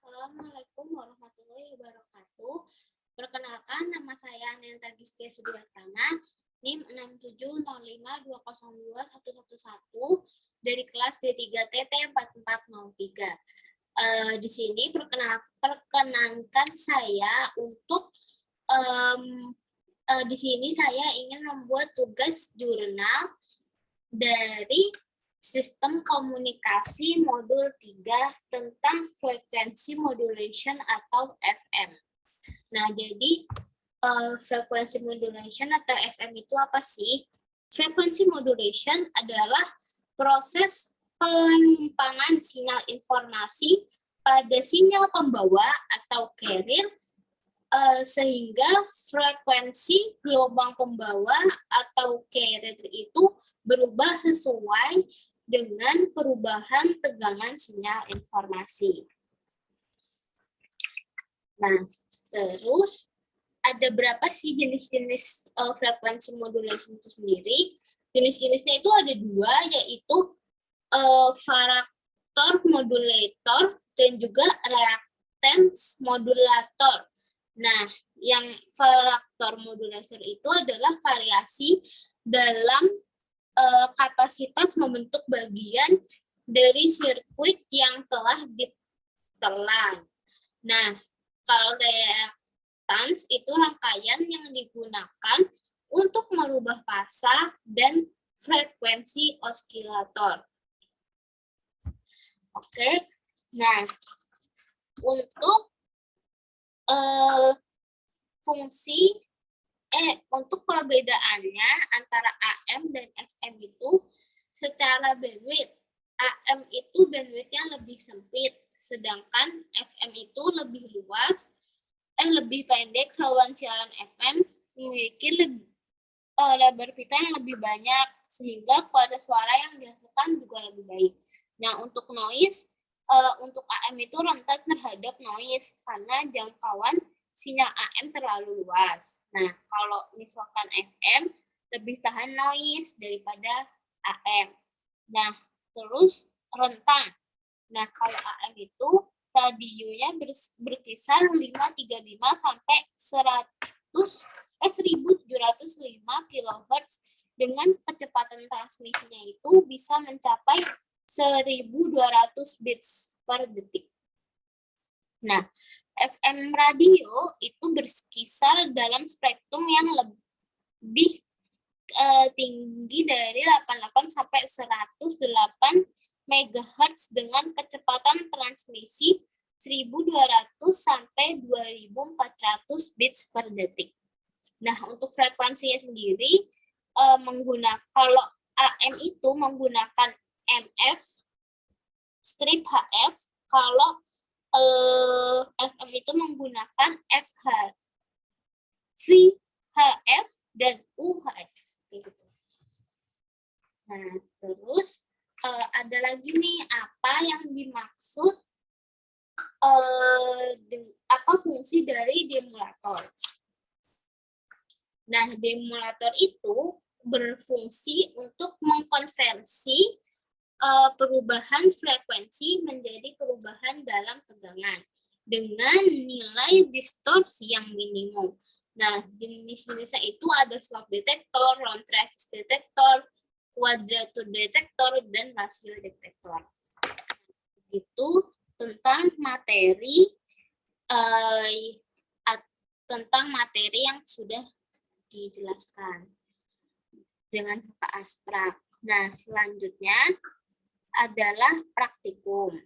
Assalamualaikum warahmatullahi wabarakatuh. Perkenalkan, nama saya Nenta Gistia Sudiartana, NIM 67052021111 dari kelas D3TT 4403. Di sini perkenankan saya untuk di sini saya ingin membuat tugas jurnal dari Sistem Komunikasi Modul 3 tentang Frequency Modulation atau FM. Nah, jadi Frequency Modulation atau FM itu apa sih? Frequency Modulation adalah proses penyimpangan sinyal informasi pada sinyal pembawa atau carrier sehingga frekuensi gelombang pembawa atau carrier itu berubah sesuai dengan perubahan tegangan sinyal informasi. Nah, terus ada berapa sih jenis-jenis frekuensi modulation itu sendiri? Jenis-jenisnya itu ada dua, yaitu varaktor modulator dan juga reactance modulator. Nah, yang varaktor modulator itu adalah variasi dalam kapasitas membentuk bagian dari sirkuit yang telah ditelan. Nah, kalau reactance itu rangkaian yang digunakan untuk merubah fasa dan frekuensi osilator. Oke, nah untuk fungsi untuk perbedaannya antara AM dan FM itu secara bandwidth. AM itu bandwidthnya lebih sempit, sedangkan FM itu lebih luas, lebih pendek. Saluran siaran FM memiliki lebar pita yang lebih banyak, sehingga kualitas suara yang dihasilkan juga lebih baik. Nah, untuk noise, untuk AM itu rentan terhadap noise karena jangkauan sinyal AM terlalu luas. Nah, kalau misalkan FM lebih tahan noise daripada AM. Nah, terus rentang. Nah, kalau AM itu radionya berkisar 535 sampai 1705 kHz dengan kecepatan transmisinya itu bisa mencapai 1200 bits per detik. Nah, FM radio itu berkisar dalam spektrum yang lebih tinggi dari 88 sampai 108 MHz dengan kecepatan transmisi 1200 sampai 2400 bits per detik. Nah, untuk frekuensinya sendiri kalau AM itu menggunakan MF strip HF, kalau FM itu menggunakan VHF dan UHF. Gitu. Nah, terus ada lagi nih apa yang dimaksud apa fungsi dari demulator. Nah, demulator itu berfungsi untuk mengkonversi perubahan frekuensi menjadi perubahan dalam tegangan dengan nilai distorsi yang minimum. Nah, jenis-jenisnya itu ada slope detektor, round travis detektor, quadrature detektor, dan rasio detektor. Itu tentang materi yang sudah dijelaskan dengan Kakak Aspra. Nah, selanjutnya adalah praktikum.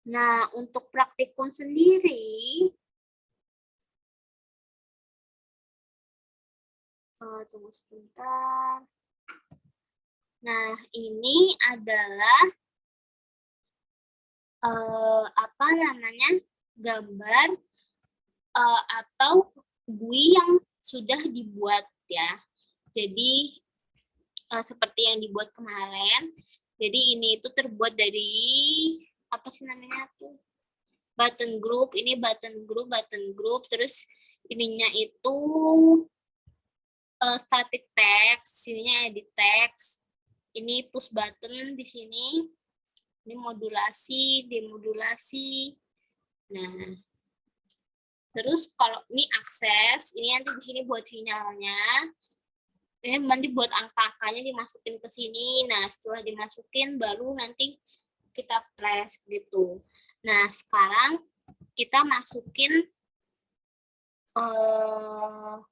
Nah, untuk praktikum sendiri, tunggu sebentar. Nah, ini adalah gambar atau GUI yang sudah dibuat ya. Jadi seperti yang dibuat kemarin. Jadi ini itu terbuat dari apa sih namanya tuh? Button group. Ini button group. Terus ininya itu static text, sininya edit text. Ini push button di sini. Ini modulasi, demodulasi. Nah, terus kalau ini akses, ini nanti di sini buat sinyalnya. Nanti buat angka-angkanya dimasukin ke sini. Nah, setelah dimasukin baru nanti kita press gitu. Nah, sekarang kita masukin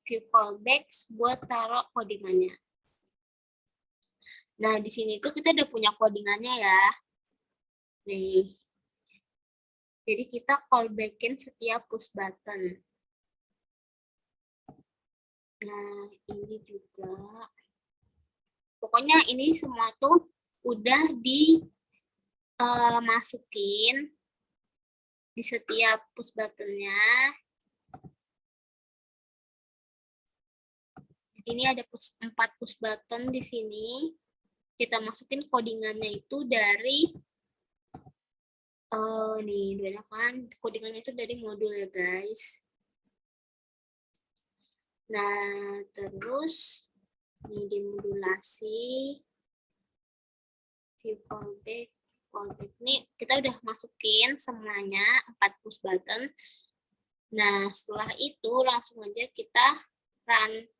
view callbacks buat taruh codingannya. Nah, di sini tuh kita udah punya codingannya ya. Nih. Jadi kita callbackin setiap push button. Nah, ini juga. Pokoknya ini semua tuh udah dimasukin di setiap push buttonnya. Ini ada 4 push button di sini. Kita masukin codingannya itu dari nih, kan codingannya itu dari modul ya, guys. Nah, terus ini dimodulasi view callback ini kita udah masukin semuanya 4 push button. Nah, setelah itu langsung aja kita run.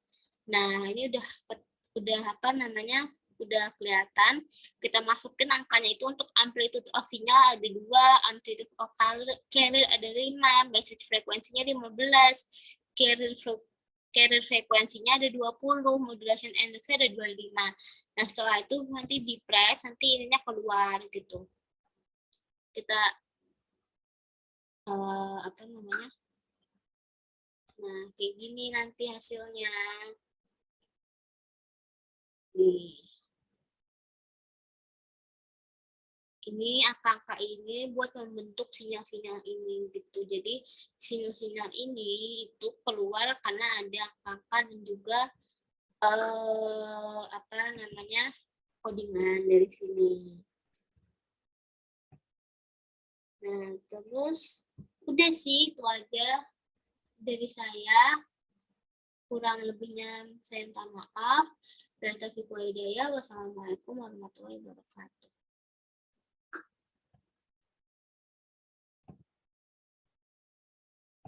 Nah, ini udah apa namanya? Udah kelihatan. Kita masukin angkanya itu untuk amplitude of sinyal ada 2, amplitude of carrier ada 5, message frekuensinya 15, carrier frekuensinya ada 20, modulation indexnya ada 25. Nah, setelah itu nanti di press, nanti ininya keluar gitu. Kita apa namanya? Nah, kayak gini nanti hasilnya. Nih. Ini angka-angka ini buat membentuk sinyal-sinyal ini gitu. Jadi sinyal-sinyal ini itu keluar karena ada angka-angka dan juga apa namanya codingan dari sini. Nah, terus udah sih itu aja dari saya. Kurang lebihnya saya minta maaf. Dan taufiq wal hidayah. Wassalamualaikum warahmatullahi wabarakatuh.